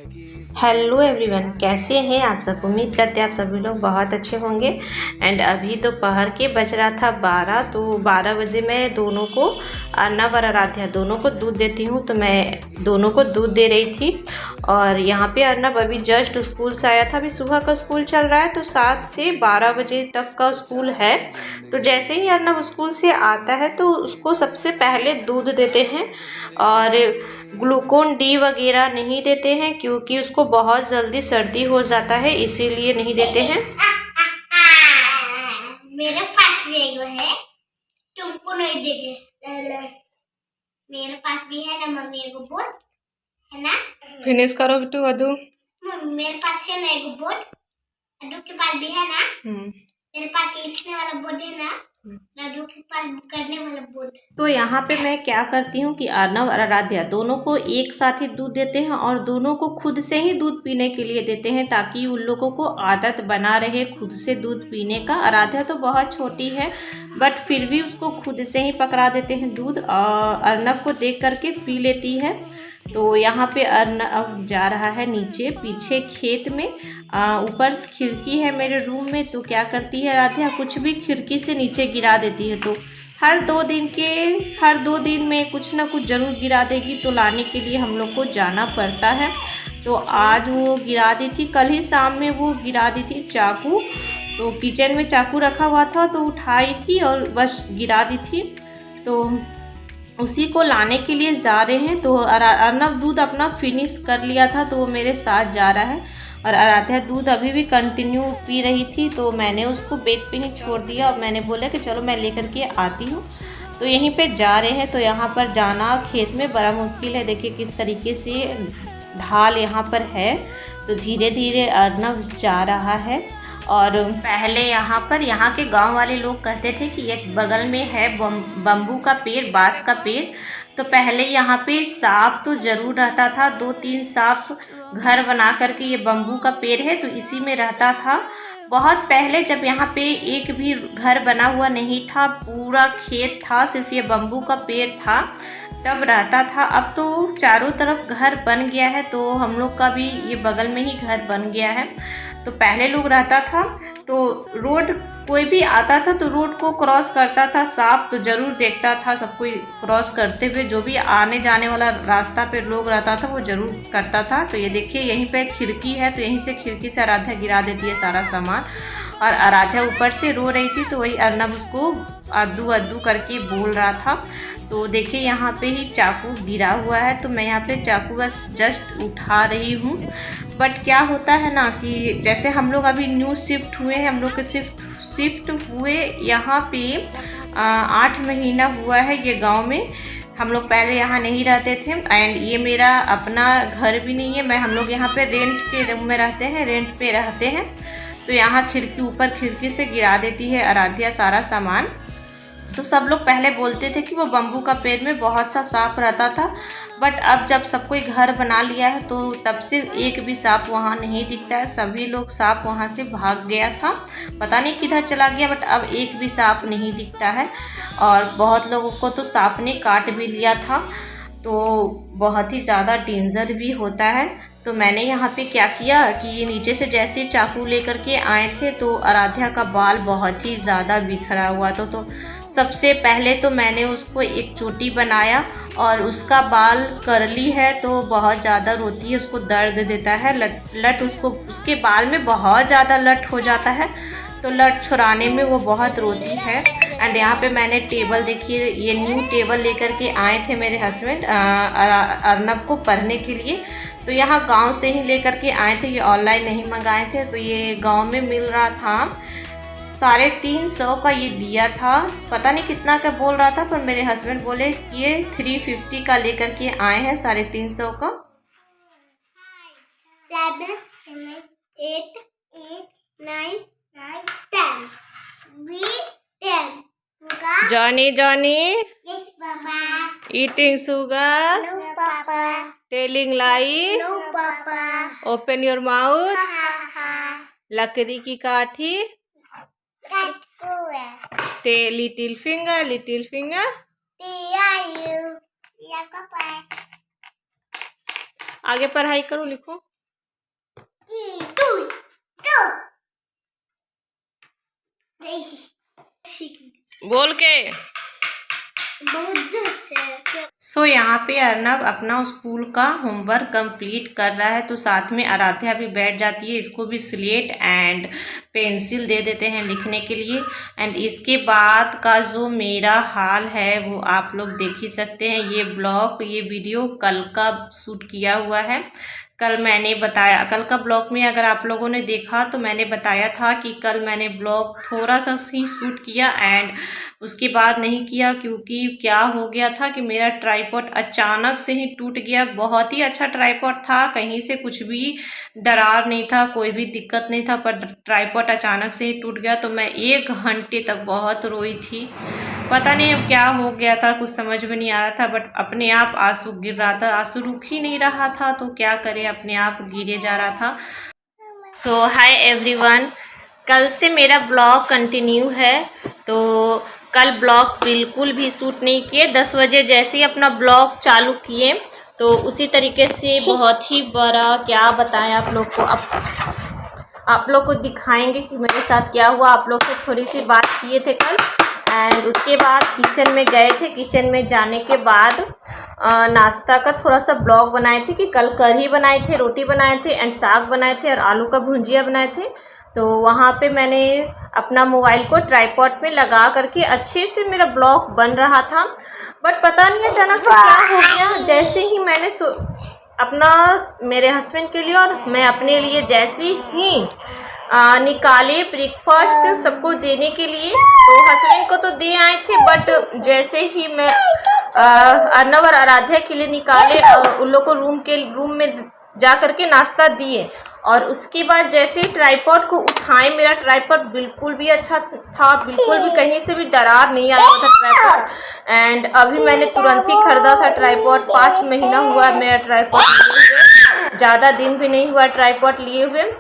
Hello everyone, कैसे हैं आप सब। उम्मीद करते हैं आप सभी लोग बहुत अच्छे होंगे। एंड अभी दोपहर के बज रहा था 12, तो 12 बजे मैं दोनों को, अर्नव और आराध्या दोनों को दूध देती हूँ, तो मैं दोनों को दूध दे रही थी। और यहाँ पे अर्नव अभी जस्ट स्कूल से आया था। अभी सुबह का स्कूल चल रहा है, तो 7 से 12 बजे तक का स्कूल है। तो जैसे ही अर्नव स्कूल से आता है तो उसको सबसे पहले दूध देते हैं, और ग्लूकोन डी वगैरह नहीं देते हैं क्योंकि उसको बहुत जल्दी सर्दी हो जाता है, इसीलिए नहीं देते हैं। मेरे पास भी एगो है, तुमको नहीं देंगे। मेरे पास भी है ना मम्मी, एगो बोर्ड है ना। फिनिश करो बिट्टू। अदू मेरे पास है ना एगो बोर्ड, अदू के पास भी है ना। मेरे पास लिखने वाला बोर्ड है ना, अदू के पास करने वाला बोर्ड। तो यहाँ पे मैं क्या करती हूँ कि अर्नव और आराध्या दोनों को एक साथ ही दूध देते हैं, और दोनों को खुद से ही दूध पीने के लिए देते हैं, ताकि उन लोगों को आदत बना रहे खुद से दूध पीने का। आराध्या तो बहुत छोटी है, बट फिर भी उसको खुद से ही पकड़ा देते हैं दूध, और अर्नव को देख करके पी लेती है। तो यहाँ पे अर्नव जा रहा है नीचे पीछे खेत में। ऊपर खिड़की है मेरे रूम में, तो क्या करती है आराध्या, कुछ भी खिड़की से नीचे गिरा देती है। तो हर 2 दिन में कुछ ना कुछ ज़रूर गिरा देगी, तो लाने के लिए हम लोग को जाना पड़ता है। तो आज वो गिरा दी थी, कल ही शाम में वो गिरा दी थी चाकू। तो किचन में चाकू रखा हुआ था, तो उठाई थी और बस गिरा दी थी। तो उसी को लाने के लिए जा रहे हैं। तो अर्नव दूध अपना फिनिश कर लिया था, तो वो मेरे साथ जा रहा है, और आराध्या दूध अभी भी कंटिन्यू पी रही थी। तो मैंने उसको बेड पे ही छोड़ दिया, और मैंने बोला कि चलो मैं लेकर के आती हूँ। तो यहीं पे जा रहे हैं। तो यहाँ पर जाना खेत में बड़ा मुश्किल है। देखिए किस तरीके से ढाल यहाँ पर है। तो धीरे धीरे अर्नव जा रहा है। और पहले यहाँ के गांव वाले लोग कहते थे कि एक बगल में है बम्बू का पेड़, बांस का पेड़। तो पहले यहाँ पे सांप तो ज़रूर रहता था, 2-3 सांप घर बना करके, ये बम्बू का पेड़ है तो इसी में रहता था। बहुत पहले जब यहाँ पे एक भी घर बना हुआ नहीं था, पूरा खेत था, सिर्फ ये बम्बू का पेड़ था, तब रहता था। अब तो चारों तरफ घर बन गया है, तो हम लोग का भी ये बगल में ही घर बन गया है। तो पहले लोग रहता था, तो रोड कोई भी आता था तो रोड को क्रॉस करता था, सांप तो ज़रूर देखता था सब कोई क्रॉस करते हुए। जो भी आने जाने वाला रास्ता पे लोग रहता था वो ज़रूर करता था। तो ये देखिए यहीं पे खिड़की है, तो यहीं से खिड़की से आराध्या गिरा देती है सारा सामान। और आराध्या ऊपर से रो रही थी, तो वही अर्नव उसको अद्दू अद्दू करके बोल रहा था। तो देखिए यहाँ पे ही चाकू गिरा हुआ है, तो मैं यहाँ पे चाकू बस जस्ट उठा रही हूँ। बट क्या होता है ना कि जैसे हम लोग अभी न्यू शिफ्ट हुए हैं, हम लोग के शिफ्ट हुए यहाँ पे 8 महीना हुआ है ये गांव में। हम लोग पहले यहाँ नहीं रहते थे, एंड ये मेरा अपना घर भी नहीं है। हम लोग यहाँ पे रेंट के रूम में रहते हैं, रेंट पे रहते हैं। तो यहाँ ऊपर खिड़की से गिरा देती है आराध्या सारा सामान। तो सब लोग पहले बोलते थे कि वो बम्बू का पेड़ में बहुत सा सांप रहता था, बट अब जब सब कोई घर बना लिया है तो तब से एक भी सांप वहाँ नहीं दिखता है। सभी लोग सांप वहाँ से भाग गया था, पता नहीं किधर चला गया, बट अब एक भी सांप नहीं दिखता है। और बहुत लोगों को तो सांप ने काट भी लिया था, तो बहुत ही ज़्यादा डेंजर भी होता है। तो मैंने यहाँ पे क्या किया कि ये नीचे से जैसे चाकू लेकर के आए थे, तो आराध्या का बाल बहुत ही ज़्यादा बिखरा हुआ था। तो सबसे पहले तो मैंने उसको एक चोटी बनाया, और उसका बाल करली है तो बहुत ज़्यादा रोती है, उसको दर्द देता है। लट उसके बाल में बहुत ज़्यादा लट हो जाता है, तो लट छुड़ाने में वो बहुत रोती है। एंड यहाँ पे मैंने टेबल, देखिए ये न्यू टेबल लेकर के आए थे मेरे हस्बैंड अर्नव को पढ़ने के लिए। तो यहाँ गांव से ही लेकर के आए थे, ये ऑनलाइन नहीं मंगाए थे। तो ये गांव में मिल रहा था, 350 का ये दिया था, पता नहीं कितना का बोल रहा था, पर मेरे हस्बैंड बोले कि ये 350 का लेकर के आए हैं, 350 का। 7 8 9 10 Johnny, Yes, Papa. eating sugar, No, Papa. telling lie, No, Papa. open your mouth, Ha ha. लकड़ी की काठी, Cat little finger, Tia, you. Yeah, Papa. आगे पढ़ाई करो, लिखो। बोल के सो यहाँ पे अर्नब अपना स्कूल का होमवर्क कंप्लीट कर रहा है, तो साथ में आराध्या भी बैठ जाती है। इसको भी स्लेट एंड पेंसिल दे देते हैं लिखने के लिए। एंड इसके बाद का जो मेरा हाल है वो आप लोग देख ही सकते हैं। ये वीडियो कल का शूट किया हुआ है। कल मैंने बताया, कल का ब्लॉग में अगर आप लोगों ने देखा तो मैंने बताया था कि कल मैंने ब्लॉग थोड़ा सा ही शूट किया एंड उसके बाद नहीं किया, क्योंकि क्या हो गया था कि मेरा ट्राइपॉड अचानक से ही टूट गया। बहुत ही अच्छा ट्राइपॉड था, कहीं से कुछ भी दरार नहीं था, कोई भी दिक्कत नहीं था, पर ट्राइपॉड अचानक से ही टूट गया। तो मैं 1 घंटे तक बहुत रोई थी। पता नहीं अब क्या हो गया था, कुछ समझ में नहीं आ रहा था, बट अपने आप आंसू गिर रहा था। आंसू रुक ही नहीं रहा था, तो क्या करे, अपने आप गिरे जा रहा था। सो हाय एवरीवन, कल से मेरा ब्लॉग कंटिन्यू है। तो कल ब्लॉग बिल्कुल भी शूट नहीं किए। 10 बजे जैसे ही अपना ब्लॉग चालू किए तो उसी तरीके से बहुत ही बड़ा, क्या बताएं आप लोग को, अब आप लोग को दिखाएंगे कि मेरे साथ क्या हुआ। आप लोग से थोड़ी सी बात किए थे कल एंड उसके बाद किचन में गए थे। किचन में जाने के बाद नाश्ता का थोड़ा सा ब्लॉग बनाए थे कि कल कढ़ी बनाए थे, रोटी बनाए थे एंड साग बनाए थे और आलू का भुंजिया बनाए थे। तो वहाँ पे मैंने अपना मोबाइल को ट्राइपॉड में लगा करके अच्छे से मेरा ब्लॉग बन रहा था, बट पता नहीं अचानक से क्या हो गया। जैसे ही मैंने अपना मेरे हस्बैंड के लिए और मैं अपने लिए जैसे ही निकाले ब्रेकफास्ट सबको देने के लिए, तो हस्बैंड को तो दे आए थे, बट जैसे ही मैं अर्नव और आराध्या के लिए निकाले और उन लोग को रूम में जा करके नाश्ता दिए और उसके बाद जैसे ही ट्राइपॉड को उठाए, मेरा ट्राइपॉड बिल्कुल भी अच्छा था, बिल्कुल भी कहीं से भी दरार नहीं आया था ट्राइपॉड। एंड अभी मैंने तुरंत ही खरीदा था ट्राइपॉड, 5 महीना हुआ मेरा ट्राइपॉड लिए हुए, ज़्यादा दिन भी नहीं हुआ ट्राइपॉड लिए हुए।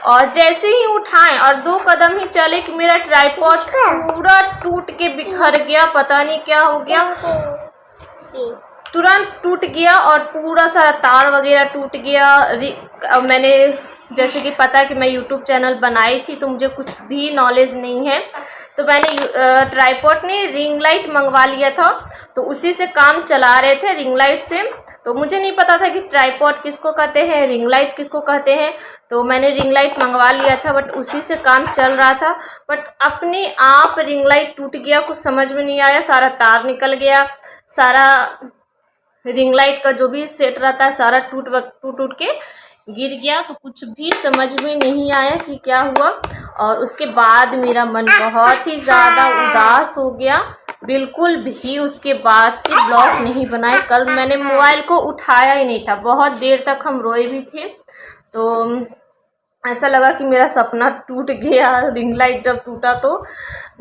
और जैसे ही उठाएं और 2 कदम ही चले कि मेरा ट्राइपॉड पूरा टूट के बिखर गया। पता नहीं क्या हो गया, तुरंत टूट गया और पूरा सारा तार वगैरह टूट गया। मैंने जैसे कि पता है कि मैं यूट्यूब चैनल बनाई थी, तो मुझे कुछ भी नॉलेज नहीं है, तो मैंने ट्राइपॉड ने रिंग लाइट मंगवा लिया था, तो उसी से काम चला रहे थे रिंग लाइट से। तो मुझे नहीं पता था कि ट्राइपॉड किसको कहते हैं, रिंग लाइट किसको कहते हैं, तो मैंने रिंग लाइट मंगवा लिया था, बट उसी से काम चल रहा था। बट अपने आप रिंग लाइट टूट गया, कुछ समझ में नहीं आया, सारा तार निकल गया, सारा रिंग लाइट का जो भी सेट रहता है सारा टूट के गिर गया। तो कुछ भी समझ में नहीं आया कि क्या हुआ। और उसके बाद मेरा मन बहुत ही ज़्यादा उदास हो गया, बिल्कुल भी उसके बाद से ब्लॉग नहीं बनाए। कल मैंने मोबाइल को उठाया ही नहीं था, बहुत देर तक हम रोए भी थे। तो ऐसा लगा कि मेरा सपना टूट गया रिंग लाइट जब टूटा तो।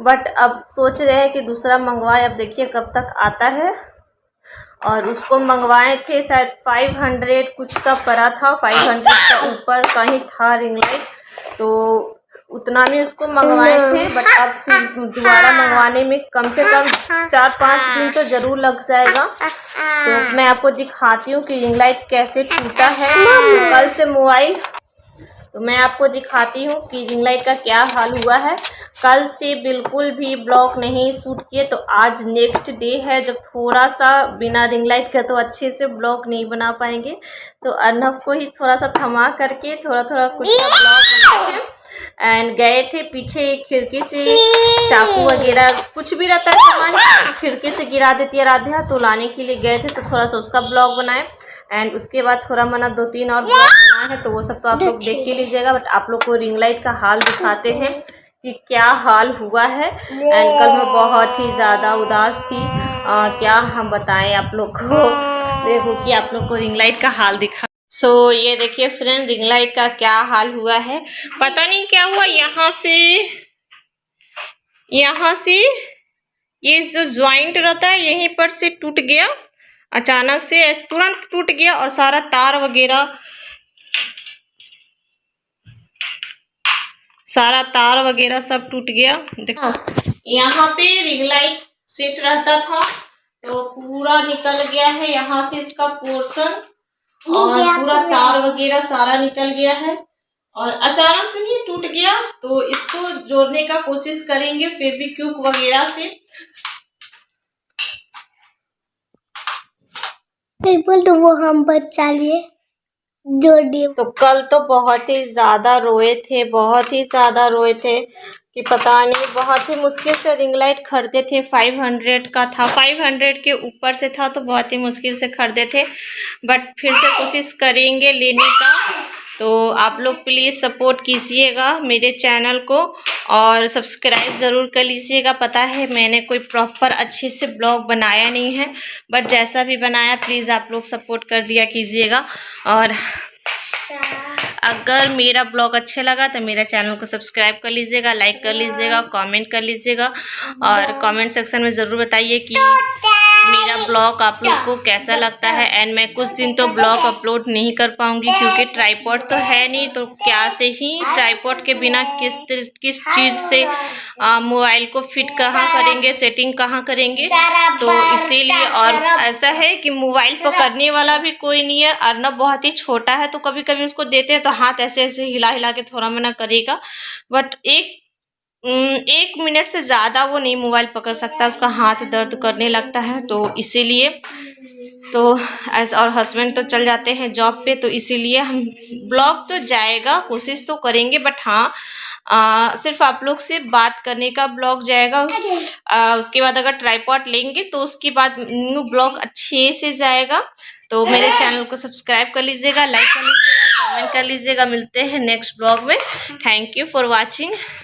बट अब सोच रहे हैं कि दूसरा मंगवाए, अब देखिए कब तक आता है। और उसको मंगवाए थे शायद 500 कुछ का पड़ा था, 500 का ऊपर का ही था रिंग लाइट, तो उतना में उसको मंगवाए थे। बट अब फिर दोबारा मंगवाने में कम से कम 4-5 दिन तो ज़रूर लग जाएगा। तो मैं आपको दिखाती हूँ कि रिंग लाइट कैसे टूटा है। तो कल से मोबाइल, तो मैं आपको दिखाती हूँ कि रिंग लाइट का क्या हाल हुआ है। कल से बिल्कुल भी ब्लॉग नहीं शूट किए, तो आज नेक्स्ट डे है जब थोड़ा सा बिना रिंग लाइट के तो अच्छे से ब्लॉग नहीं बना पाएंगे। तो अर्नव को ही थोड़ा सा थमा करके थोड़ा कुछ ब्लॉग बनाए एंड गए थे पीछे, खिड़की से चाकू वगैरह कुछ भी रहता है सामान खिड़की से गिरा देती है आराध्या, तो लाने के लिए गए थे, तो थोड़ा सा उसका ब्लॉग बनाए। एंड उसके बाद थोड़ा मना 2-3 और ब्लॉग बनाए हैं, तो वो सब तो आप लोग देख ही लीजिएगा। बट आप लोग को रिंग लाइट का हाल दिखाते हैं कि क्या हाल हुआ है। एंड कल मैं बहुत ही ज़्यादा उदास थी, क्या हम बताएं आप लोग को। देखो कि आप लोग को रिंग लाइट का हाल दिखा। सो ये देखिए फ्रेंड, रिंग लाइट का क्या हाल हुआ है, पता नहीं क्या हुआ। यहाँ से ये जो ज्वाइंट रहता है यहीं पर से टूट गया, अचानक से तुरंत टूट गया और सारा तार वगैरह सब टूट गया। देखो यहाँ पे रिंग लाइट सेट रहता था, तो पूरा निकल गया है यहाँ से इसका पोर्शन, और पूरा तार वगैरह सारा निकल गया है। और अचानक से ये टूट गया, तो इसको जोड़ने का कोशिश करेंगे फेविक्विक वगैरह से। बिल्कुल, तो वो हम बच्चा लिए जोड़ दिए। तो कल तो बहुत ही ज़्यादा रोए थे, बहुत ही ज़्यादा रोए थे कि पता नहीं, बहुत ही मुश्किल से रिंग लाइट खरीदे थे। 500 का था, 500 के ऊपर से था, तो बहुत ही मुश्किल से खरीदे थे। बट फिर से कोशिश करेंगे लेने का। तो आप लोग प्लीज़ सपोर्ट कीजिएगा मेरे चैनल को और सब्सक्राइब ज़रूर कर लीजिएगा। पता है मैंने कोई प्रॉपर अच्छे से ब्लॉग बनाया नहीं है, बट जैसा भी बनाया प्लीज़ आप लोग सपोर्ट कर दिया कीजिएगा। और अगर मेरा ब्लॉग अच्छा लगा तो मेरा चैनल को सब्सक्राइब कर लीजिएगा, लाइक कर लीजिएगा, कमेंट कर लीजिएगा और कमेंट सेक्शन में ज़रूर बताइए कि मेरा ब्लॉग आप लोग को कैसा लगता है। एंड मैं कुछ दिन तो ब्लॉग अपलोड नहीं कर पाऊँगी क्योंकि ट्राइपॉड तो है नहीं, तो क्या से ही ट्राइपॉड के बिना किस चीज़ से मोबाइल को फिट कहाँ करेंगे, सेटिंग कहाँ करेंगे, तो इसीलिए। और ऐसा है कि मोबाइल पकड़ने वाला भी कोई नहीं है। अर्नब बहुत ही छोटा है, तो कभी कभी उसको देते हैं तो हाथ ऐसे ऐसे हिला हिला के थोड़ा मना करेगा, बट एक मिनट से ज़्यादा वो नहीं मोबाइल पकड़ सकता, उसका हाथ दर्द करने लगता है। तो इसीलिए तो और हस्बैंड तो चल जाते हैं जॉब पे, तो इसीलिए हम ब्लॉग तो जाएगा, कोशिश तो करेंगे, बट हाँ सिर्फ आप लोग से बात करने का ब्लॉग जाएगा। उसके बाद अगर ट्राइपॉड लेंगे तो उसके बाद न्यू ब्लॉग अच्छे से जाएगा। तो मेरे चैनल को सब्सक्राइब कर लीजिएगा, लाइक कर लीजिएगा, कमेंट कर लीजिएगा। मिलते हैं नेक्स्ट ब्लॉग में। Thank you for watching.